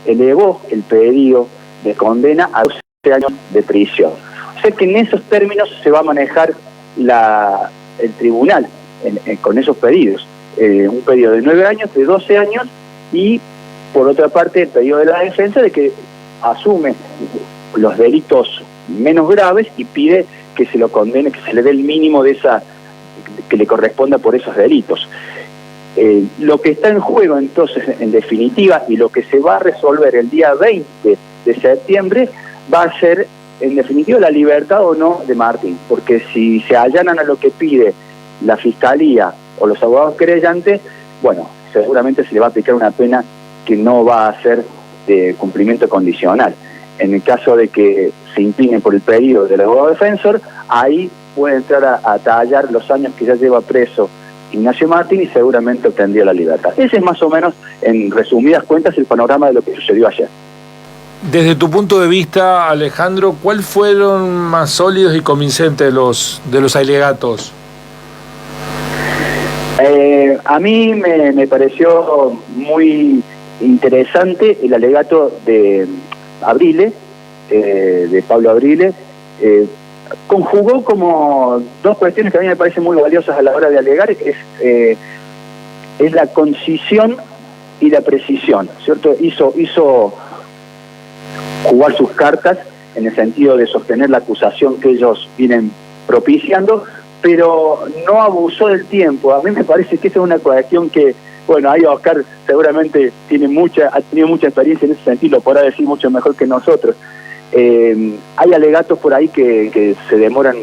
elevó el pedido de condena a 12 años de prisión. O sea que en esos términos se va a manejar el tribunal con esos pedidos. Un pedido de 9 años, de 12 años y, por otra parte, el pedido de la defensa de que asume los delitos menos graves y pide que se lo condene, que se le dé el mínimo de que le corresponda por esos delitos. Lo que está en juego entonces, en definitiva, y lo que se va a resolver el día 20 de septiembre, va a ser, en definitiva, la libertad o no de Martín, porque si se allanan a lo que pide la Fiscalía o los abogados querellantes, bueno, seguramente se le va a aplicar una pena que no va a ser de cumplimiento condicional. En el caso de que se incline por el pedido del abogado defensor, ahí puede entrar a tallar los años que ya lleva preso Ignacio Martín y seguramente obtendría la libertad. Ese es más o menos, en resumidas cuentas, el panorama de lo que sucedió ayer. Desde tu punto de vista, Alejandro, ¿cuáles fueron más sólidos y convincentes de los alegatos? A mí me pareció muy interesante el alegato de Abrile, de Pablo Abrile. Conjugó como dos cuestiones que a mí me parecen muy valiosas a la hora de alegar, es la concisión y la precisión, ¿cierto? Hizo jugar sus cartas en el sentido de sostener la acusación que ellos vienen propiciando, pero no abusó del tiempo. A mí me parece que esa es una cuestión que, bueno, ahí Oscar seguramente ha tenido mucha experiencia en ese sentido, lo podrá decir mucho mejor que nosotros. Hay alegatos por ahí que se demoran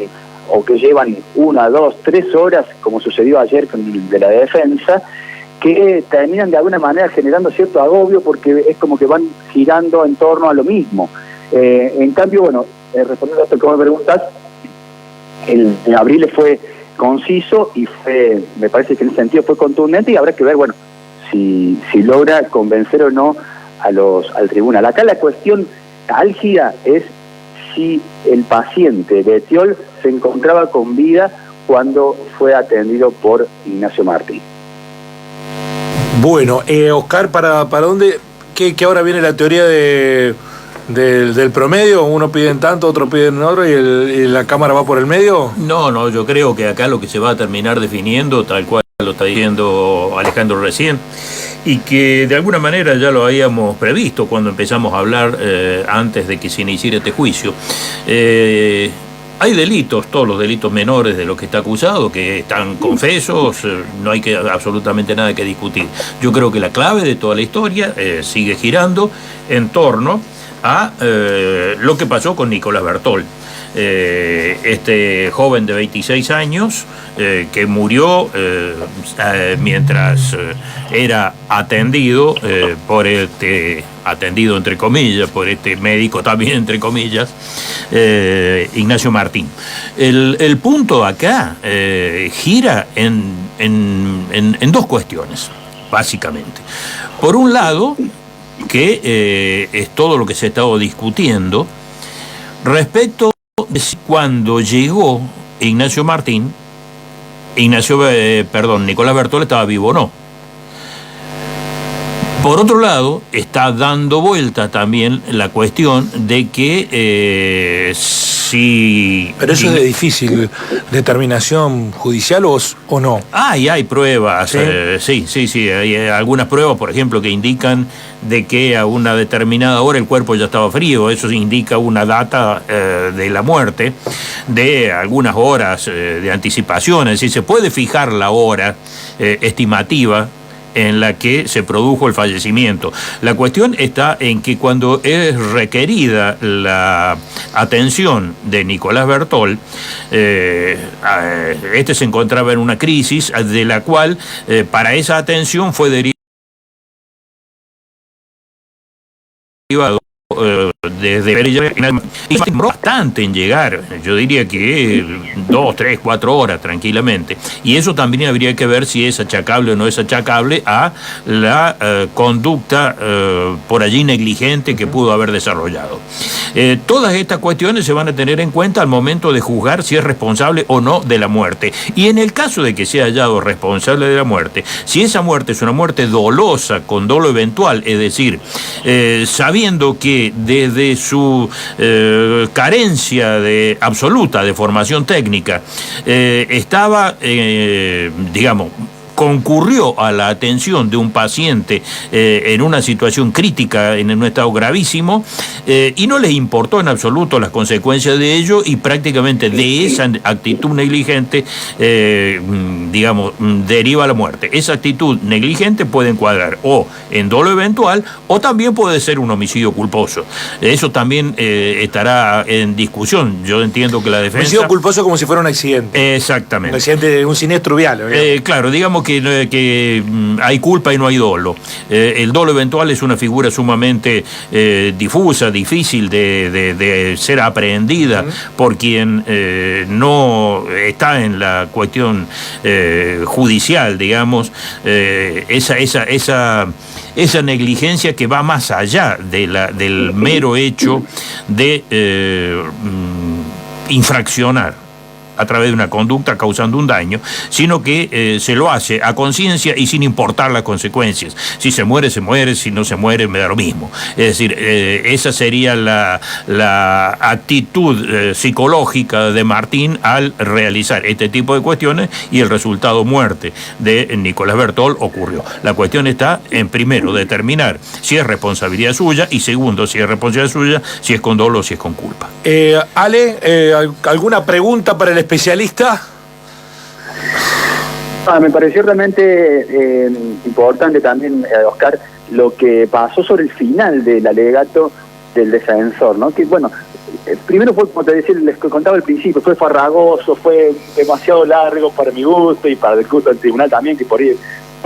o que llevan 1, 2, 3 horas, como sucedió ayer con el de la defensa, que terminan de alguna manera generando cierto agobio porque es como que van girando en torno a lo mismo. En cambio, bueno, respondiendo a esto que me preguntas, el de Abrile fue conciso y me parece que en ese sentido fue contundente y habrá que ver, bueno, si logra convencer o no al tribunal. Acá la cuestión álgida es si el paciente Betiol se encontraba con vida cuando fue atendido por Ignacio Martín. Bueno, Oscar, ¿para dónde? ¿Qué ahora viene la teoría del promedio? Uno pide en tanto, otro pide en otro y la Cámara va por el medio. No, yo creo que acá lo que se va a terminar definiendo, tal cual lo está diciendo Alejandro recién, y que de alguna manera ya lo habíamos previsto cuando empezamos a hablar antes de que se iniciara este juicio. Hay delitos, todos los delitos menores de los que está acusado, que están confesos, no hay absolutamente nada que discutir. Yo creo que la clave de toda la historia sigue girando en torno a lo que pasó con Nicolás Bertol. Este joven de 26 años que murió mientras era atendido atendido entre comillas por este médico también entre comillas, Ignacio Martín. El punto acá gira en dos cuestiones básicamente. Por un lado, que es todo lo que se ha estado discutiendo respecto de si cuando llegó Ignacio Martín, Nicolás Bertol estaba vivo o no. Por otro lado, está dando vuelta también la cuestión de que si... Pero eso es de difícil determinación judicial o no. Hay pruebas, ¿sí? Sí, hay algunas pruebas, por ejemplo, que indican de que a una determinada hora el cuerpo ya estaba frío. Eso indica una data de la muerte de algunas horas de anticipación. Es decir, se puede fijar la hora estimativa en la que se produjo el fallecimiento. La cuestión está en que cuando es requerida la atención de Nicolás Bertol, este se encontraba en una crisis de la cual para esa atención fue derivado desde bastante en llegar, yo diría que 2, 3, 4 horas tranquilamente, y eso también habría que ver si es achacable o no es achacable a la conducta por allí negligente que pudo haber desarrollado. Todas estas cuestiones se van a tener en cuenta al momento de juzgar si es responsable o no de la muerte, y en el caso de que sea hallado responsable de la muerte, si esa muerte es una muerte dolosa con dolo eventual, es decir, sabiendo que desde su carencia absoluta de formación técnica, estaba, digamos, concurrió a la atención de un paciente en una situación crítica, en un estado gravísimo, y no les importó en absoluto las consecuencias de ello, y prácticamente de esa actitud negligente, digamos, deriva la muerte. Esa actitud negligente puede encuadrar o en dolo eventual o también puede ser un homicidio culposo. Eso también estará en discusión. Yo entiendo que la defensa... Homicidio culposo como si fuera un accidente. Exactamente. Un accidente, un siniestro vial. Claro, digamos que hay culpa y no hay dolo. El dolo eventual es una figura sumamente difusa, difícil de ser aprehendida por quien no está en la cuestión judicial, digamos. Esa negligencia que va más allá del mero hecho de infraccionar a través de una conducta causando un daño, sino que se lo hace a conciencia y sin importar las consecuencias. Si se muere, se muere; si no se muere, me da lo mismo. Es decir, esa sería la actitud psicológica de Martín al realizar este tipo de cuestiones, y el resultado muerte de Nicolás Bertol ocurrió. La cuestión está en, primero, determinar si es responsabilidad suya, y segundo, si es responsabilidad suya, si es con dolo o si es con culpa. Ale, ¿alguna pregunta para el especialista? Me pareció realmente importante también, Oscar, lo que pasó sobre el final del alegato del defensor, ¿no? Que bueno, primero fue, como te decía, les contaba al principio, fue farragoso, fue demasiado largo para mi gusto y para el gusto del tribunal también, que por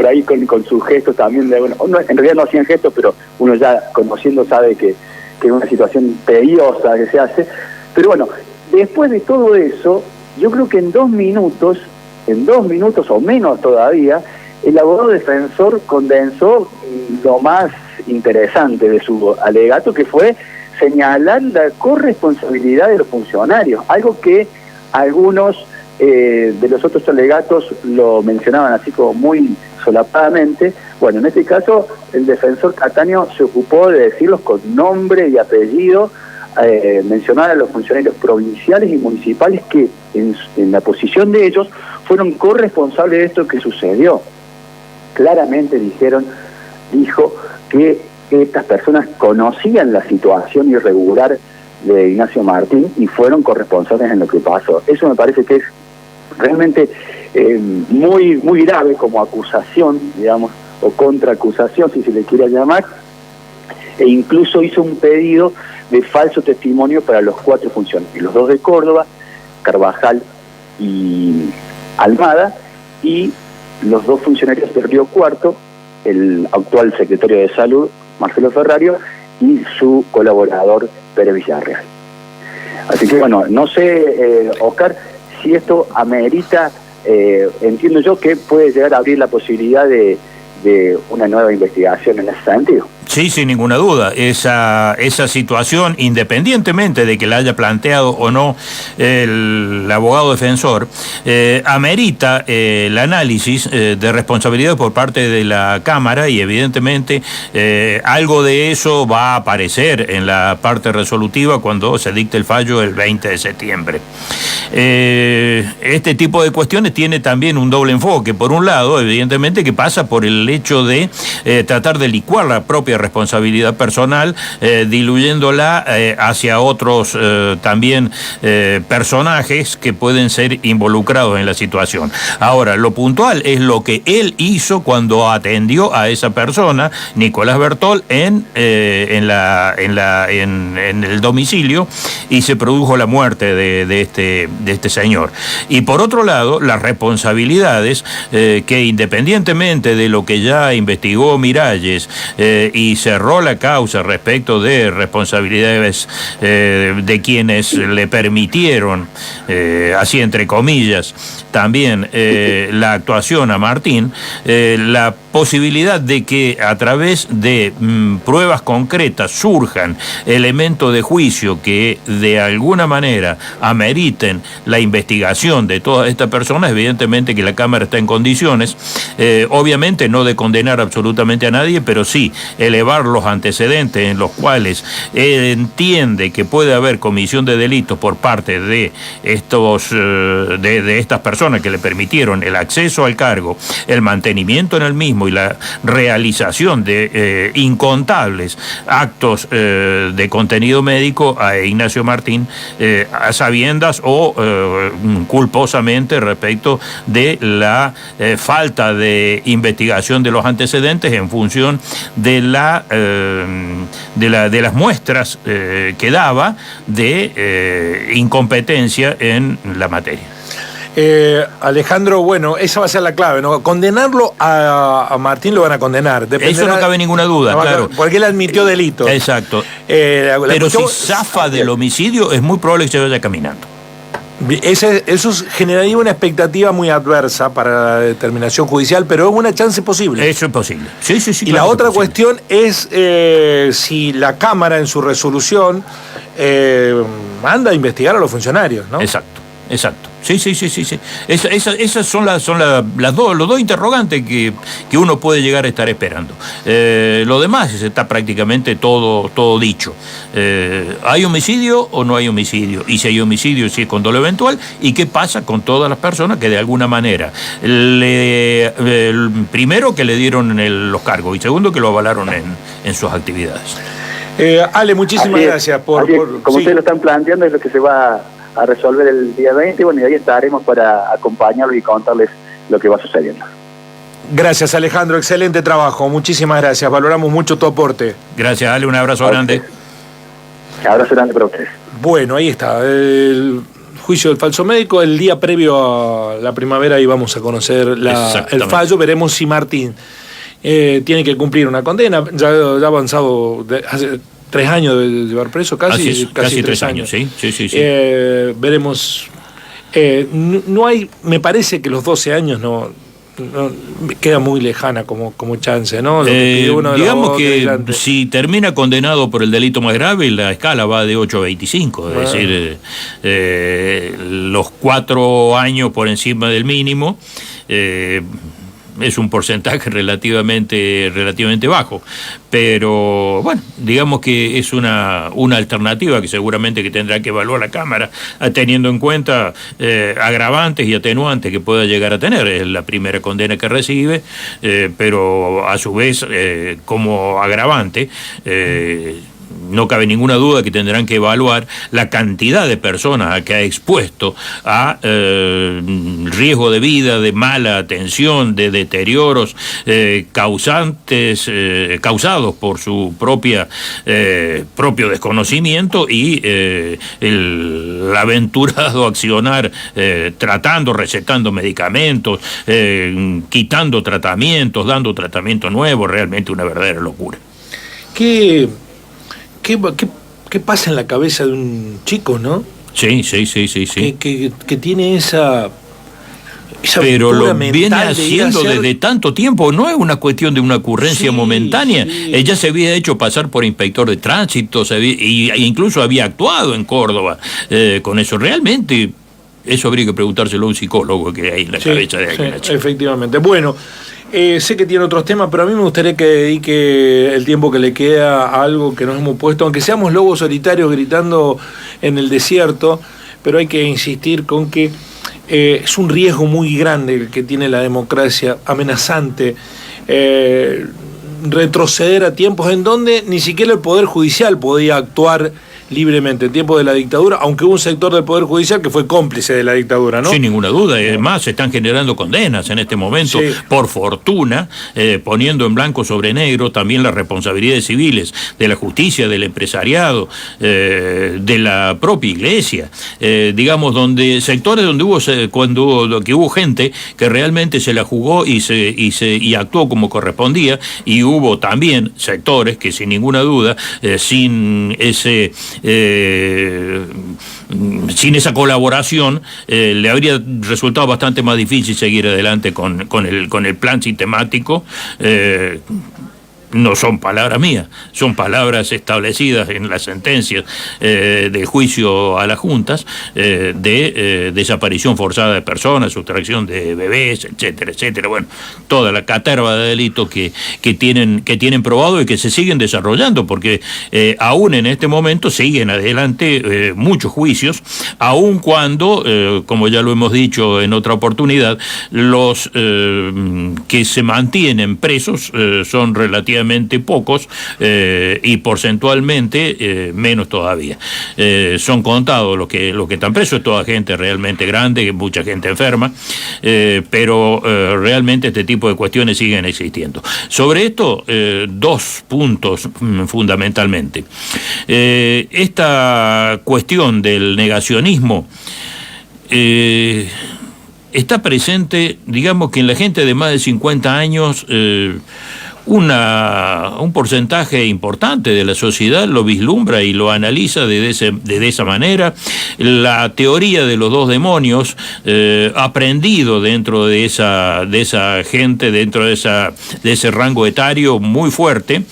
ahí con sus gestos también, bueno, en realidad no hacían gestos, pero uno ya conociendo sabe que es una situación tediosa que se hace. Pero bueno, después de todo eso, yo creo que en 2 minutos o menos todavía, el abogado defensor condensó lo más interesante de su alegato, que fue señalar la corresponsabilidad de los funcionarios, algo que algunos de los otros alegatos lo mencionaban así como muy solapadamente. Bueno, en este caso el defensor Cataño se ocupó de decirlos con nombre y apellido, mencionar a los funcionarios provinciales y municipales que en la posición de ellos fueron corresponsables de esto que sucedió. Claramente dijo que estas personas conocían la situación irregular de Ignacio Martín y fueron corresponsables en lo que pasó. Eso me parece que es realmente muy, muy grave como acusación, digamos, o contraacusación, si se le quiere llamar, e incluso hizo un pedido de falso testimonio para los 4 funcionarios, los 2 de Córdoba, Carvajal y Almada, y los 2 funcionarios de Río Cuarto, el actual secretario de Salud, Marcelo Ferrario, y su colaborador, Pérez Villarreal. Así que bueno, no sé, Oscar, si esto amerita, entiendo yo que puede llegar a abrir la posibilidad de una nueva investigación en ese sentido. Sí, sin ninguna duda. Esa situación, independientemente de que la haya planteado o no el abogado defensor, amerita el análisis de responsabilidad por parte de la Cámara, y evidentemente algo de eso va a aparecer en la parte resolutiva cuando se dicte el fallo el 20 de septiembre. Este tipo de cuestiones tiene también un doble enfoque. Por un lado, evidentemente, que pasa por el hecho de tratar de licuar la propia responsabilidad personal, diluyéndola hacia otros también personajes que pueden ser involucrados en la situación. Ahora, lo puntual es lo que él hizo cuando atendió a esa persona, Nicolás Bertol, en el domicilio, y se produjo la muerte de este señor. Y por otro lado, las responsabilidades que, independientemente de lo que ya investigó Miralles y y cerró la causa respecto de responsabilidades de quienes le permitieron, así entre comillas, también la actuación a Martín, la posibilidad de que a través de pruebas concretas surjan elementos de juicio que de alguna manera ameriten la investigación de todas estas personas, evidentemente que la Cámara está en condiciones, obviamente no de condenar absolutamente a nadie, pero sí elevar los antecedentes en los cuales entiende que puede haber comisión de delitos por parte de estos de estas personas que le permitieron el acceso al cargo, el mantenimiento en el mismo y la realización de incontables actos de contenido médico a Ignacio Martín, a sabiendas o culposamente respecto de la falta de investigación de los antecedentes en función de de las muestras que daba de incompetencia en la materia. Alejandro, bueno, esa va a ser la clave, ¿no? Condenarlo a Martín lo van a condenar. Eso no cabe ninguna duda, no, claro. Porque él admitió delito. Exacto. Pero si zafa del homicidio, es muy probable que se vaya caminando. Eso generaría una expectativa muy adversa para la determinación judicial, pero es una chance posible. Eso es posible. Sí, sí, sí. Y claro, la otra cuestión es si la Cámara en su resolución manda a investigar a los funcionarios, ¿no? Exacto. Exacto. Sí. Esas son los dos interrogantes que uno puede llegar a estar esperando. Lo demás está prácticamente todo dicho. ¿Hay homicidio o no hay homicidio? Y si hay homicidio, si es con dolo eventual, ¿y qué pasa con todas las personas que de alguna manera primero que le dieron los cargos y segundo que lo avalaron en sus actividades? Ale, muchísimas gracias como sí. Ustedes lo están planteando, es lo que se va a resolver el día 20, bueno, y ahí estaremos para acompañarlos y contarles lo que va sucediendo. Gracias, Alejandro, excelente trabajo, muchísimas gracias, valoramos mucho tu aporte. Gracias, Ale, un abrazo grande. Un abrazo grande para ustedes. Bueno, ahí está, el juicio del falso médico, el día previo a la primavera, y vamos a conocer el fallo, veremos si Martín tiene que cumplir una condena, ya ha avanzado hace 3 años de llevar preso, casi 3 años. Sí. Veremos. No hay, me parece que los 12 años no queda muy lejana como chance, ¿no? Digamos que si termina condenado por el delito más grave, la escala va de 8 a 25, es decir, los 4 años por encima del mínimo. Es un porcentaje relativamente bajo, pero bueno, digamos que es una alternativa que seguramente que tendrá que evaluar la Cámara, teniendo en cuenta agravantes y atenuantes que pueda llegar a tener. Es la primera condena que recibe, pero a su vez como agravante no cabe ninguna duda que tendrán que evaluar la cantidad de personas a que ha expuesto a riesgo de vida, de mala atención, de deterioros causados por su propio desconocimiento y el aventurado accionar recetando medicamentos, quitando tratamientos, dando tratamientos nuevos, realmente una verdadera locura. ¿Qué pasa en la cabeza de un chico, no? Sí. Que tiene esa pero lo viene haciendo desde tanto tiempo, no es una cuestión de una ocurrencia momentánea. Ella se había hecho pasar por inspector de tránsito e incluso había actuado en Córdoba con eso. Realmente, eso habría que preguntárselo a un psicólogo que hay en la cabeza de aquella chica. Efectivamente. Bueno, sé que tiene otros temas, pero a mí me gustaría que dedique el tiempo que le queda a algo que nos hemos puesto, aunque seamos lobos solitarios gritando en el desierto, pero hay que insistir con que es un riesgo muy grande el que tiene la democracia, amenazante, retroceder a tiempos en donde ni siquiera el Poder Judicial podía actuar libremente en tiempos de la dictadura, aunque hubo un sector del Poder Judicial que fue cómplice de la dictadura, ¿no? Sin ninguna duda, y además se están generando condenas en este momento, sí, por fortuna, poniendo en blanco sobre negro también las responsabilidades civiles de la justicia, del empresariado, de la propia iglesia, digamos, donde sectores donde hubo gente que realmente se la jugó y actuó como correspondía, y hubo también sectores que sin ninguna duda, sin esa colaboración, le habría resultado bastante más difícil seguir adelante con el plan sistemático. No son palabras mías, son palabras establecidas en las sentencias del juicio a las juntas, de desaparición forzada de personas, sustracción de bebés, etcétera, etcétera. Bueno, toda la caterva de delitos que tienen probado y que se siguen desarrollando, porque aún en este momento siguen adelante muchos juicios, aun cuando, como ya lo hemos dicho en otra oportunidad, los que se mantienen presos son relativamente pocos, y porcentualmente menos todavía. Son contados los que están presos, es toda gente realmente grande, mucha gente enferma, pero realmente este tipo de cuestiones siguen existiendo. Sobre esto, dos puntos fundamentalmente. Esta cuestión del negacionismo está presente, digamos que en la gente de más de 50 años, un porcentaje importante de la sociedad lo vislumbra y lo analiza de esa manera. La teoría de los dos demonios, aprendido dentro de esa gente, dentro de ese rango etario muy fuerte,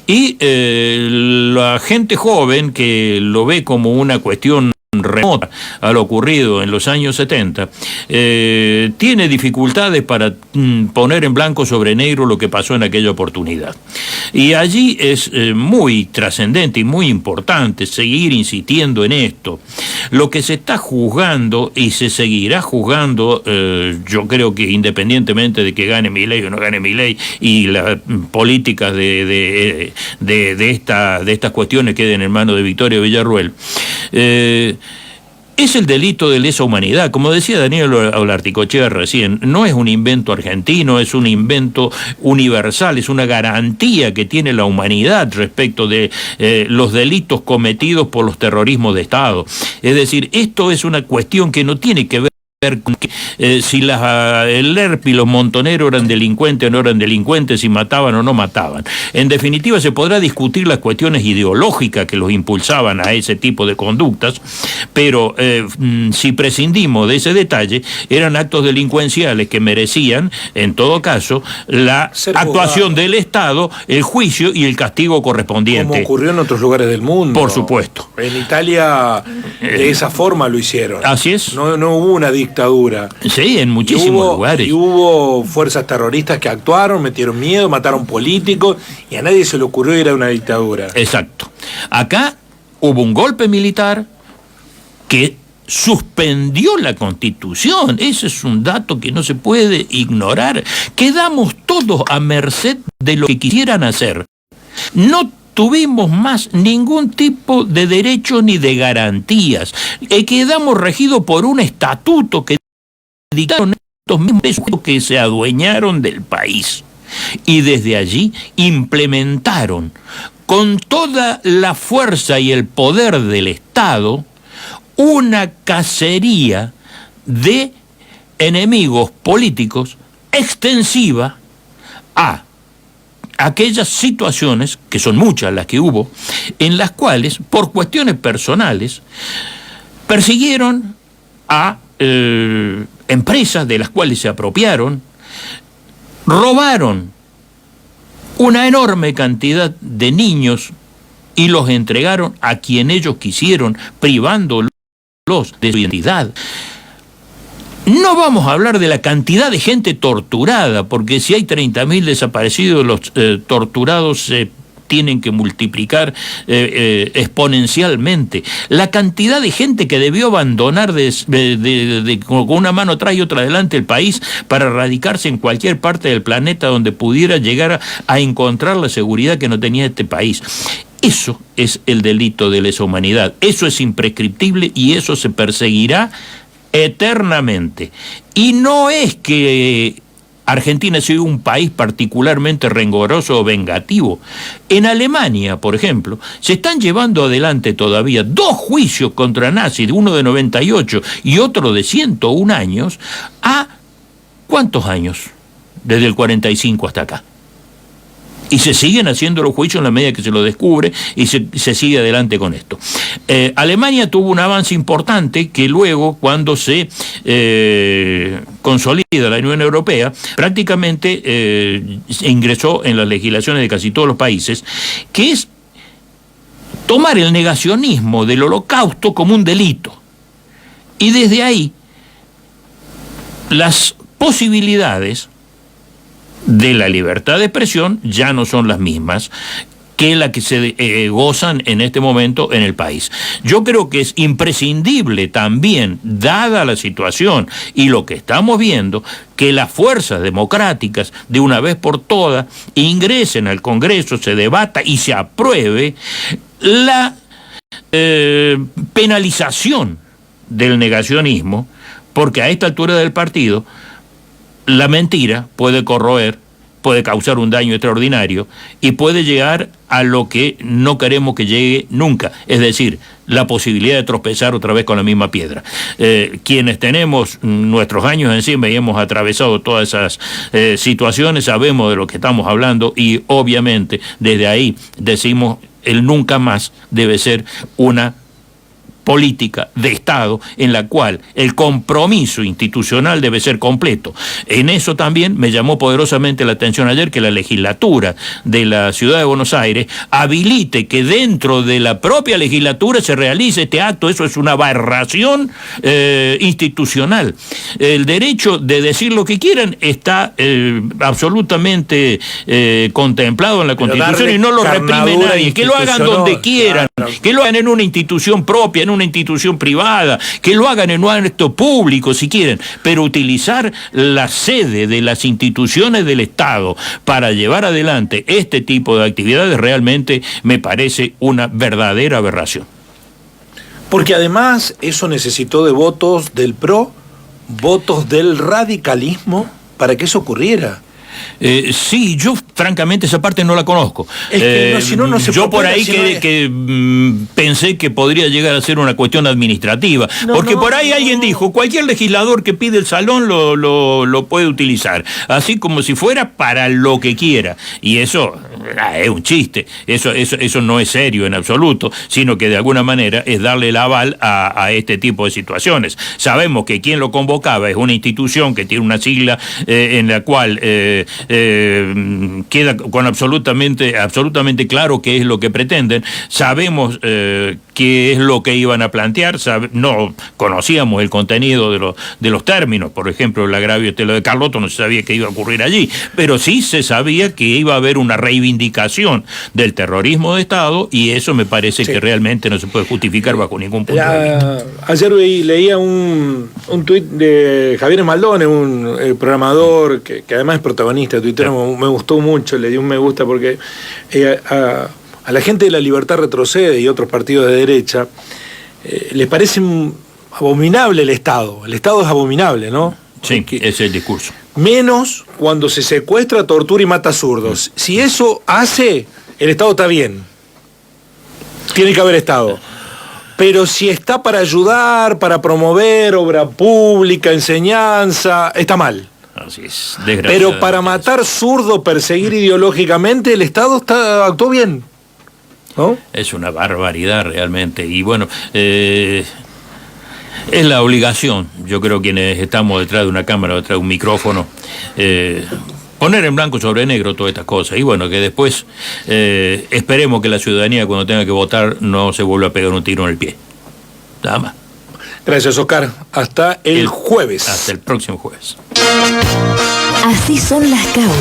y la gente joven que lo ve como una cuestión remota a lo ocurrido en los años 70, tiene dificultades para poner en blanco sobre negro lo que pasó en aquella oportunidad. Y allí es muy trascendente y muy importante seguir insistiendo en esto. Lo que se está juzgando y se seguirá juzgando, yo creo que independientemente de que gane Milei o no gane Milei y las políticas de estas cuestiones queden en manos de Victoria Villarruel, es el delito de lesa humanidad. Como decía Daniel Olarticochea recién, no es un invento argentino, es un invento universal, es una garantía que tiene la humanidad respecto de los delitos cometidos por los terrorismos de Estado. Es decir, esto es una cuestión que no tiene que ver con si el Lerp y los montoneros eran delincuentes o no eran delincuentes, si mataban o no mataban. En definitiva, se podrá discutir las cuestiones ideológicas que los impulsaban a ese tipo de conductas, pero si prescindimos de ese detalle, eran actos delincuenciales que merecían, en todo caso, la actuación del Estado, el juicio y el castigo correspondiente. Como ocurrió en otros lugares del mundo. Por supuesto. En Italia, de esa forma lo hicieron. Así es. No hubo una dictadura. Sí, en muchísimos lugares. Y hubo fuerzas terroristas que actuaron, metieron miedo, mataron políticos, y a nadie se le ocurrió ir a una dictadura. Exacto. Acá hubo un golpe militar que suspendió la Constitución. Ese es un dato que no se puede ignorar. Quedamos todos a merced de lo que quisieran hacer. No tuvimos más ningún tipo de derecho ni de garantías. Quedamos regidos por un estatuto que dictaron estos mismos que se adueñaron del país. Y desde allí implementaron con toda la fuerza y el poder del Estado una cacería de enemigos políticos extensiva a aquellas situaciones, que son muchas las que hubo, en las cuales, por cuestiones personales, persiguieron a empresas de las cuales se apropiaron, robaron una enorme cantidad de niños y los entregaron a quien ellos quisieron, privándolos de su identidad. No vamos a hablar de la cantidad de gente torturada, porque si hay 30.000 desaparecidos, los torturados se tienen que multiplicar exponencialmente. La cantidad de gente que debió abandonar con una mano atrás y otra adelante el país para radicarse en cualquier parte del planeta donde pudiera llegar a encontrar la seguridad que no tenía este país. Eso es el delito de lesa humanidad. Eso es imprescriptible y eso se perseguirá eternamente. Y no es que Argentina sea un país particularmente rencoroso o vengativo. En Alemania, por ejemplo, se están llevando adelante todavía 2 juicios contra nazis, uno de 98 y otro de 101 años, ¿a cuántos años? Desde el 45 hasta acá. Y se siguen haciendo los juicios en la medida que se lo descubre y se sigue adelante con esto. Alemania tuvo un avance importante que luego, cuando se consolida la Unión Europea, prácticamente ingresó en las legislaciones de casi todos los países, que es tomar el negacionismo del Holocausto como un delito. Y desde ahí, las posibilidades de la libertad de expresión ya no son las mismas que la que se gozan en este momento en el país. Yo creo que es imprescindible también, dada la situación y lo que estamos viendo, que las fuerzas democráticas de una vez por todas ingresen al Congreso, se debata y se apruebe la penalización del negacionismo, porque a esta altura del partido la mentira puede corroer, puede causar un daño extraordinario y puede llegar a lo que no queremos que llegue nunca, es decir, la posibilidad de tropezar otra vez con la misma piedra. Quienes tenemos nuestros años encima y hemos atravesado todas esas situaciones, sabemos de lo que estamos hablando y obviamente desde ahí decimos el nunca más debe ser una política de Estado en la cual el compromiso institucional debe ser completo. En eso también me llamó poderosamente la atención ayer que la legislatura de la Ciudad de Buenos Aires habilite que dentro de la propia legislatura se realice este acto. Eso es una aberración institucional. El derecho de decir lo que quieran está absolutamente contemplado en la Constitución y no lo reprime nadie. Que lo hagan donde quieran, claro, que lo hagan en una institución propia, en una institución privada, que lo hagan en un acto público si quieren, pero utilizar la sede de las instituciones del Estado para llevar adelante este tipo de actividades realmente me parece una verdadera aberración. Porque además eso necesitó de votos del PRO, votos del radicalismo para que eso ocurriera. Sí, yo francamente esa parte no la conozco. Es que no, si no, no se yo por ahí que pensé que podría llegar a ser una cuestión administrativa, porque por ahí alguien dijo, cualquier legislador que pide el salón lo puede utilizar, así como si fuera para lo que quiera, y eso es un chiste, eso no es serio en absoluto, sino que de alguna manera es darle el aval a este tipo de situaciones. Sabemos que quien lo convocaba es una institución que tiene una sigla en la cual queda con absolutamente claro qué es lo que pretenden. Sabemos qué es lo que iban a plantear, no conocíamos el contenido de los términos, por ejemplo, el agravio de Carlotto no se sabía qué iba a ocurrir allí, pero sí se sabía que iba a haber una reivindicación del terrorismo de Estado y eso me parece que realmente no se puede justificar bajo ningún punto de vista. Ayer leía un tuit de Javier Maldone, un programador que además es protagonista, tuitero, me gustó mucho, le di un me gusta porque a la gente de La Libertad Retrocede y otros partidos de derecha les parece abominable el Estado es abominable, ¿no? Sí, ese es el discurso. Menos cuando se secuestra, tortura y mata zurdos. Si eso hace, el Estado está bien. Tiene que haber Estado. Pero si está para ayudar, para promover obra pública, enseñanza, está mal. Así es, pero para matar zurdo, perseguir ideológicamente, el Estado actuó bien, ¿no? Es una barbaridad realmente. Y bueno, es la obligación, yo creo, quienes estamos detrás de una cámara, detrás de un micrófono, poner en blanco sobre negro todas estas cosas. Y bueno, que después esperemos que la ciudadanía, cuando tenga que votar, no se vuelva a pegar un tiro en el pie. Nada más. Gracias, Oscar. Hasta el jueves. Hasta el próximo jueves. Así son las causas.